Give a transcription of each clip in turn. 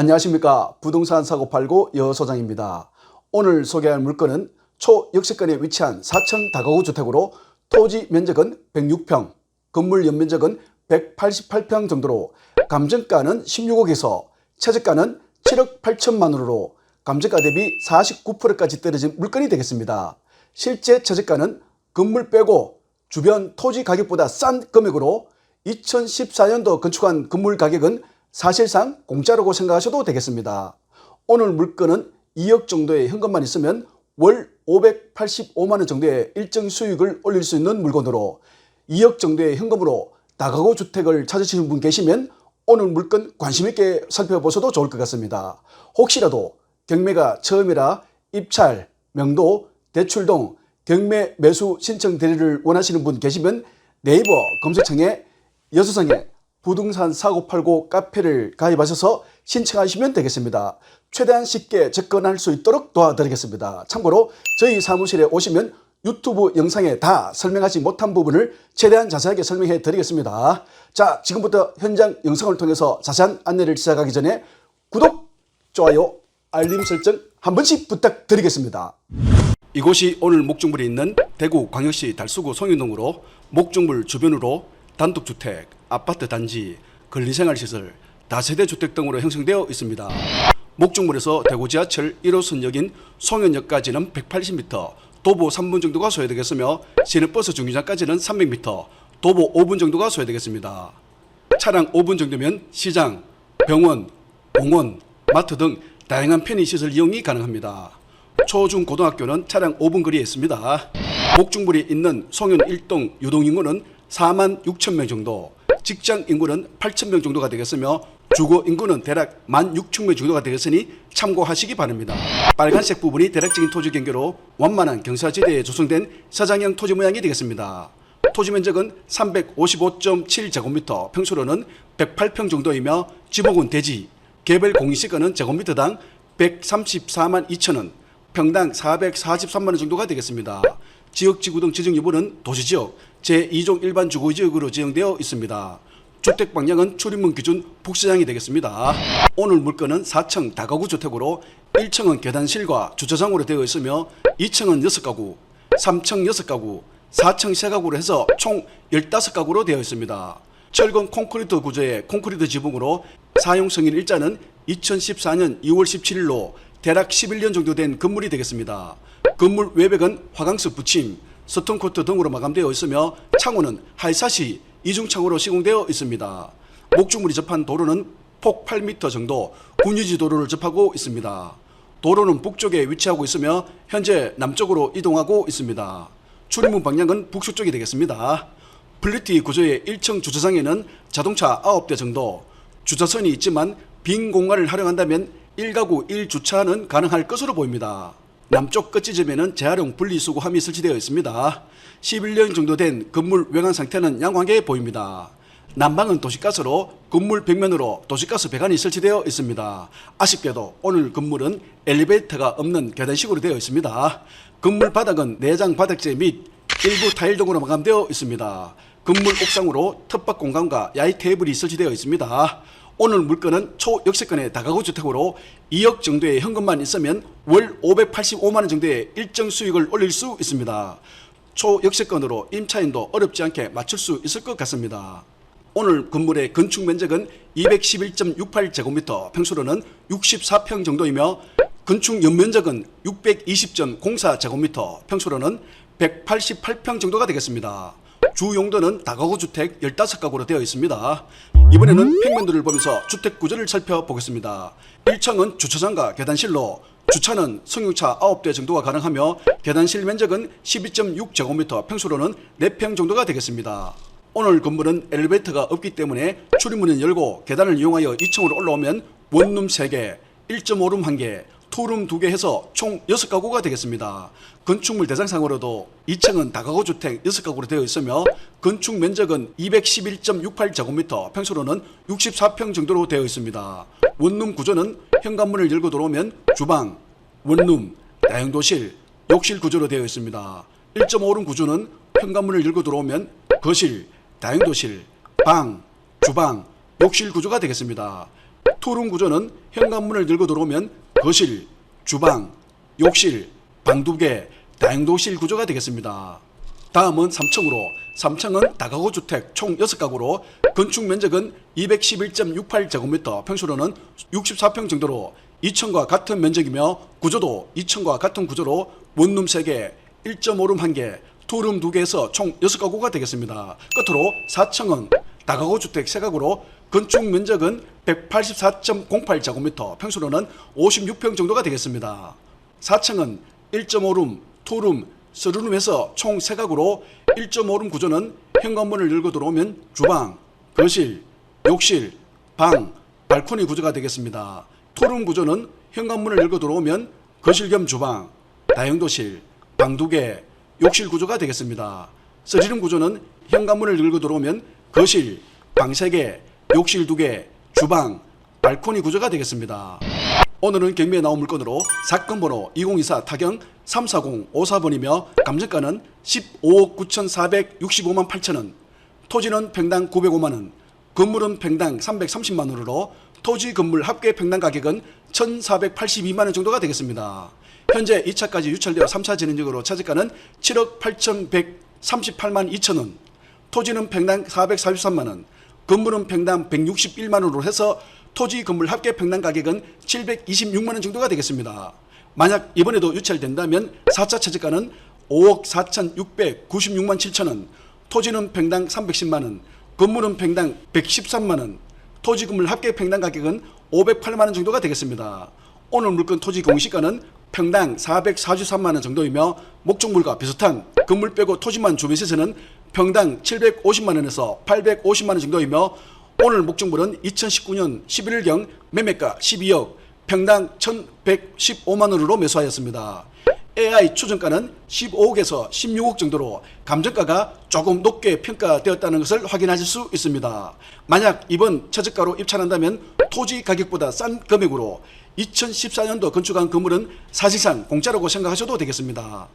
안녕하십니까. 부동산 사고 팔고 여소장입니다. 오늘 소개할 물건은 초역세권에 위치한 4층 다가구 주택으로 토지 면적은 106평, 건물 연면적은 188평 정도로 감정가는 16억에서 최저가는 7억 8천만 원으로 감정가 대비 49%까지 떨어진 물건이 되겠습니다. 실제 최저가는 건물 빼고 주변 토지 가격보다 싼 금액으로 2014년도 건축한 건물 가격은 사실상 공짜라고 생각하셔도 되겠습니다. 오늘 물건은 2억 정도의 현금만 있으면 월 585만 원 정도의 일정 수익을 올릴 수 있는 물건으로 2억 정도의 현금으로 다가구 주택을 찾으시는 분 계시면 오늘 물건 관심 있게 살펴보셔도 좋을 것 같습니다. 혹시라도 경매가 처음이라 입찰, 명도, 대출 등 경매 매수 신청 대리를 원하시는 분 계시면 네이버 검색창에 여수성의 부동산 사고 팔고 카페를 가입하셔서 신청하시면 되겠습니다. 최대한 쉽게 접근할 수 있도록 도와드리겠습니다. 참고로 저희 사무실에 오시면 유튜브 영상에 다 설명하지 못한 부분을 최대한 자세하게 설명해 드리겠습니다. 자, 지금부터 현장 영상을 통해서 자세한 안내를 시작하기 전에 구독, 좋아요, 알림 설정 한 번씩 부탁드리겠습니다. 이곳이 오늘 목적물이 있는 대구광역시 달서구 송윤동으로 목적물 주변으로 단독주택, 아파트 단지, 근린생활시설, 다세대 주택 등으로 형성되어 있습니다. 목적물에서 대구 지하철 1호선역인 송현역까지는 180m, 도보 3분 정도가 소요되겠으며 시내버스 정류장까지는 300m, 도보 5분 정도가 소요되겠습니다. 차량 5분 정도면 시장, 병원, 공원, 마트 등 다양한 편의시설 이용이 가능합니다. 초중고등학교는 차량 5분 거리에 있습니다. 목적물이 있는 송현 1동 유동인구는 4만 6천 명 정도, 직장 인구는 8천 명 정도가 되겠으며 주거 인구는 대략 1만 6천 명 정도가 되겠으니 참고하시기 바랍니다. 빨간색 부분이 대략적인 토지 경계로 완만한 경사지대에 조성된 사장형 토지 모양이 되겠습니다. 토지 면적은 355.7제곱미터, 평수로는 108평 정도이며 지목은 대지, 개별 공인시가는 제곱미터당 134만 2천 원, 평당 443만 원 정도가 되겠습니다. 지역지구 등 지정 여부는 도시지역 제2종 일반 주거지역으로 지정되어 있습니다. 주택 방향은 출입문 기준 북서향이 되겠습니다. 오늘 물건은 4층 다가구 주택으로 1층은 계단실과 주차장으로 되어 있으며 2층은 6가구, 3층 6가구, 4층 3가구로 해서 총 15가구로 되어 있습니다. 철근 콘크리트 구조의 콘크리트 지붕으로 사용 승인 일자는 2014년 2월 17일로 대략 11년 정도 된 건물이 되겠습니다. 건물 외벽은 화강석 붙임, 스톤코트 등으로 마감되어 있으며 창호는 하이사시 이중창호로 시공되어 있습니다. 목적물이 접한 도로는 폭 8m 정도 군유지 도로를 접하고 있습니다. 도로는 북쪽에 위치하고 있으며 현재 남쪽으로 이동하고 있습니다. 출입문 방향은 북서쪽이 되겠습니다. 플리티 구조의 1층 주차장에는 자동차 9대 정도, 주차선이 있지만 빈 공간을 활용한다면 1가구 1주차는 가능할 것으로 보입니다. 남쪽 끝 지점에는 재활용 분리수거함이 설치되어 있습니다. 11년 정도 된 건물 외관 상태는 양호하게 보입니다. 난방은 도시가스로 건물 벽면으로 도시가스 배관이 설치되어 있습니다. 아쉽게도 오늘 건물은 엘리베이터가 없는 계단식으로 되어 있습니다. 건물 바닥은 내장 바닥재 및 일부 타일 등으로 마감되어 있습니다. 건물 옥상으로 텃밭 공간과 야외 테이블이 설치되어 있습니다. 오늘 물건은 초역세권의 다가구 주택으로 2억 정도의 현금만 있으면 월 585만 원 정도의 일정 수익을 올릴 수 있습니다. 초역세권으로 임차인도 어렵지 않게 맞출 수 있을 것 같습니다. 오늘 건물의 건축 면적은 211.68제곱미터, 평수로는 64평 정도이며 건축 연면적은 620.04제곱미터, 평수로는 188평 정도가 되겠습니다. 주 용도는 다가구 주택 15가구로 되어 있습니다. 이번에는 평면도를 보면서 주택 구조를 살펴보겠습니다. 1층은 주차장과 계단실로 주차는 승용차 9대 정도가 가능하며 계단실 면적은 12.6제곱미터, 평수로는 4평 정도가 되겠습니다. 오늘 건물은 엘리베이터가 없기 때문에 출입문을 열고 계단을 이용하여 2층으로 올라오면 원룸 3개, 1.5룸 1개, 투룸 2개 해서 총 6가구가 되겠습니다. 건축물 대상상으로도 2층은 다가구 주택 6가구로 되어 있으며 건축 면적은 211.68제곱미터, 평수로는 64평 정도로 되어 있습니다. 원룸 구조는 현관문을 열고 들어오면 주방, 원룸, 다용도실, 욕실 구조로 되어 있습니다. 1.5룸 구조는 현관문을 열고 들어오면 거실, 다용도실, 방, 주방, 욕실 구조가 되겠습니다. 투룸 구조는 현관문을 들고 들어오면 거실, 주방, 욕실, 방 2개, 다용도실 구조가 되겠습니다. 다음은 3층으로 3층은 다가구 주택 총 6가구로 건축 면적은 211.68제곱미터, 평수로는 64평 정도로 2층과 같은 면적이며 구조도 2층과 같은 구조로 원룸 3개, 1.5룸 1개, 투룸 2개에서 총 6가구가 되겠습니다. 끝으로 4층은 다가구 주택 3가구로 건축 면적은 184.08제곱미터, 평수로는 56평 정도가 되겠습니다. 4층은 1.5룸, 투룸, 3룸에서 총 3가구로 1.5룸 구조는 현관문을 열고 들어오면 주방, 거실, 욕실, 방, 발코니 구조가 되겠습니다. 투룸 구조는 현관문을 열고 들어오면 거실 겸 주방, 다용도실, 방 2개, 욕실 구조가 되겠습니다. 3룸 구조는 현관문을 열고 들어오면 거실, 방 3개, 욕실 2개, 주방, 발코니 구조가 되겠습니다. 오늘은 경매에 나온 물건으로 사건 번호 2024 타경 34054번이며 감정가는 15억 9,465만 8천원, 토지는 평당 905만원, 건물은 평당 330만원으로 토지 건물 합계 평당 가격은 1,482만원 정도가 되겠습니다. 현재 2차까지 유찰되어 3차 진행적으로 차지가는 7억 8,138만 2천원, 토지는 평당 443만원, 건물은 평당 161만원으로 해서 토지 건물 합계 평당 가격은 726만원 정도가 되겠습니다. 만약 이번에도 유찰된다면 4차 차지가는 5억 4,696만 7천원, 토지는 평당 310만원, 건물은 평당 113만원, 토지 건물 합계 평당 가격은 508만원 정도가 되겠습니다. 오늘 물건 토지 공시가는 평당 443만원 정도이며 목적물과 비슷한 건물 빼고 토지만 주변시세는 평당 750만원에서 850만원 정도이며 오늘 목적물은 2019년 11월경 매매가 12억, 평당 1,115만원으로 매수하였습니다. AI 추정가는 15억에서 16억 정도로 감정가가 조금 높게 평가되었다는 것을 확인하실 수 있습니다. 만약 이번 최저가로 입찰한다면 토지 가격보다 싼 금액으로 2014년도 건축한 건물은 사실상 공짜라고 생각하셔도 되겠습니다.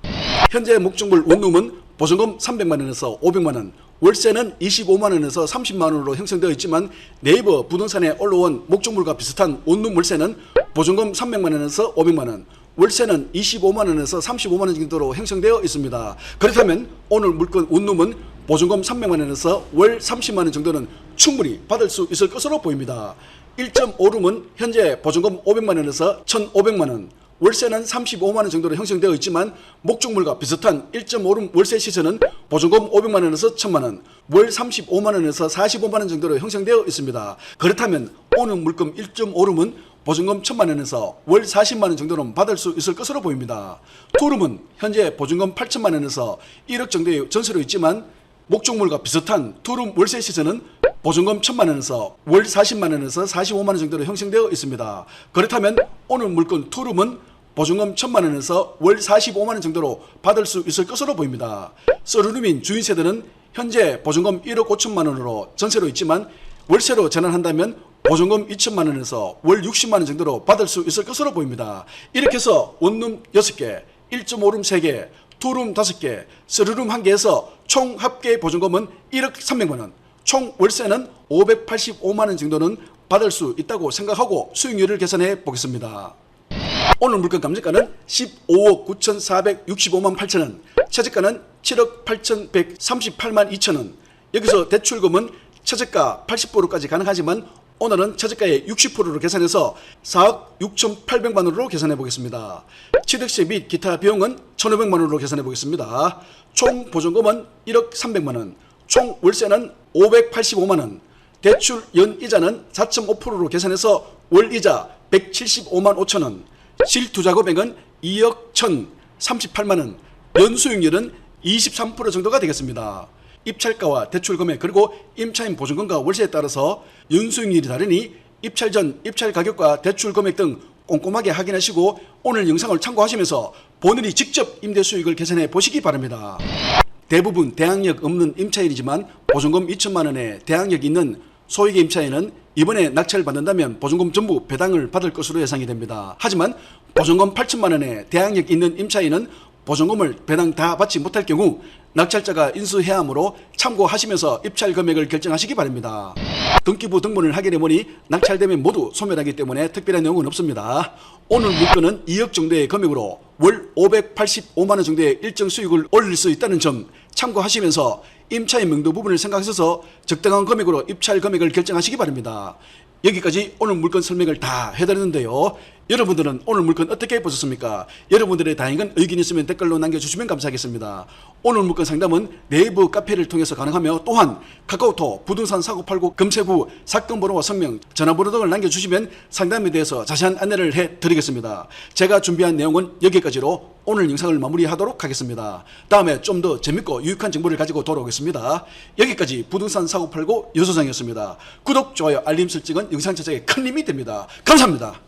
현재 목적물 원룸은 보증금 300만원에서 500만원, 월세는 25만원에서 30만원으로 형성되어 있지만 네이버 부동산에 올라온 목적물과 비슷한 원룸 월세는 보증금 300만원에서 500만원, 월세는 25만원에서 35만원 정도로 형성되어 있습니다. 그렇다면 오늘 물건 원룸은 보증금 300만원에서 월 30만원 정도는 충분히 받을 수 있을 것으로 보입니다. 1.5룸은 현재 보증금 500만원에서 1,500만원, 월세는 35만원 정도로 형성되어 있지만 목적물과 비슷한 1.5룸 월세 시세는 보증금 500만원에서 1000만원, 월 35만원에서 45만원 정도로 형성되어 있습니다. 그렇다면 오늘 물건 1.5룸은 보증금 1000만원에서 월 40만원 정도는 받을 수 있을 것으로 보입니다. 투룸은 현재 보증금 8천만원에서 1억 정도의 전세로 있지만 목적물과 비슷한 투룸 월세 시세는 보증금 1000만원에서 월 40만원에서 45만원 정도로 형성되어 있습니다. 그렇다면 오늘 물건 투룸은 보증금 1000만원에서 월 45만원 정도로 받을 수 있을 것으로 보입니다. 서류룸인 주인세대는 현재 보증금 1억 5천만원으로 전세로 있지만 월세로 전환한다면 보증금 2천만원에서 월 60만원 정도로 받을 수 있을 것으로 보입니다. 이렇게 해서 원룸 6개, 1.5룸 3개, 투룸 5개, 서류룸 1개에서 총 합계 보증금은 1억 300만원, 총 월세는 585만원 정도는 받을 수 있다고 생각하고 수익률을 계산해 보겠습니다. 오늘 물건 감정가는 15억 9,465만 8천원, 최저가는 7억 8,138만 2천원. 여기서 대출금은 최저가 80%까지 가능하지만 오늘은 최저가의 60%로 계산해서 4억 6,800만원으로 계산해 보겠습니다. 취득세 및 기타 비용은 1,500만원으로 계산해 보겠습니다. 총 보증금은 1억 300만원, 총 월세는 585만원, 대출 연이자는 4.5%로 계산해서 월이자 175만 5천원, 실투자 금액은 2억 1,038만원, 연수익률은 23% 정도가 되겠습니다. 입찰가와 대출 금액 그리고 임차인 보증금과 월세에 따라서 연수익률이 다르니 입찰 전 입찰 가격과 대출 금액 등 꼼꼼하게 확인하시고 오늘 영상을 참고하시면서 본인이 직접 임대 수익을 계산해 보시기 바랍니다. 대부분 대항력 없는 임차인이지만 보증금 2천만 원에 대항력 있는 소액의 임차인은 이번에 낙찰을 받는다면 보증금 전부 배당을 받을 것으로 예상이 됩니다. 하지만 보증금 8천만 원에 대항력 있는 임차인은 보증금을 배당 다 받지 못할 경우 낙찰자가 인수해야하므로 참고하시면서 입찰 금액을 결정하시기 바랍니다. 등기부 등본을 하게 되면 낙찰되면 모두 소멸하기 때문에 특별한 내용은 없습니다. 오늘 물건은 2억 정도의 금액으로 월 585만 원 정도의 일정 수익을 올릴 수 있다는 점 참고하시면서 임차인 명도 부분을 생각하셔서 적당한 금액으로 입찰 금액을 결정하시기 바랍니다. 여기까지 오늘 물건 설명을 다 해드렸는데요. 여러분들은 오늘 물건 어떻게 보셨습니까? 여러분들의 다양한 의견이 있으면 댓글로 남겨주시면 감사하겠습니다. 오늘 물건 상담은 네이버 카페를 통해서 가능하며 또한 카카오톡 부동산 사고 팔고 검색 후 사건 번호와 성명, 전화번호 등을 남겨주시면 상담에 대해서 자세한 안내를 해드리겠습니다. 제가 준비한 내용은 여기까지로 오늘 영상을 마무리하도록 하겠습니다. 다음에 좀 더 재밌고 유익한 정보를 가지고 돌아오겠습니다. 여기까지 부동산 사고 팔고 여소장이었습니다. 구독, 좋아요, 알림 설정은 영상 제작에 큰 힘이 됩니다. 감사합니다.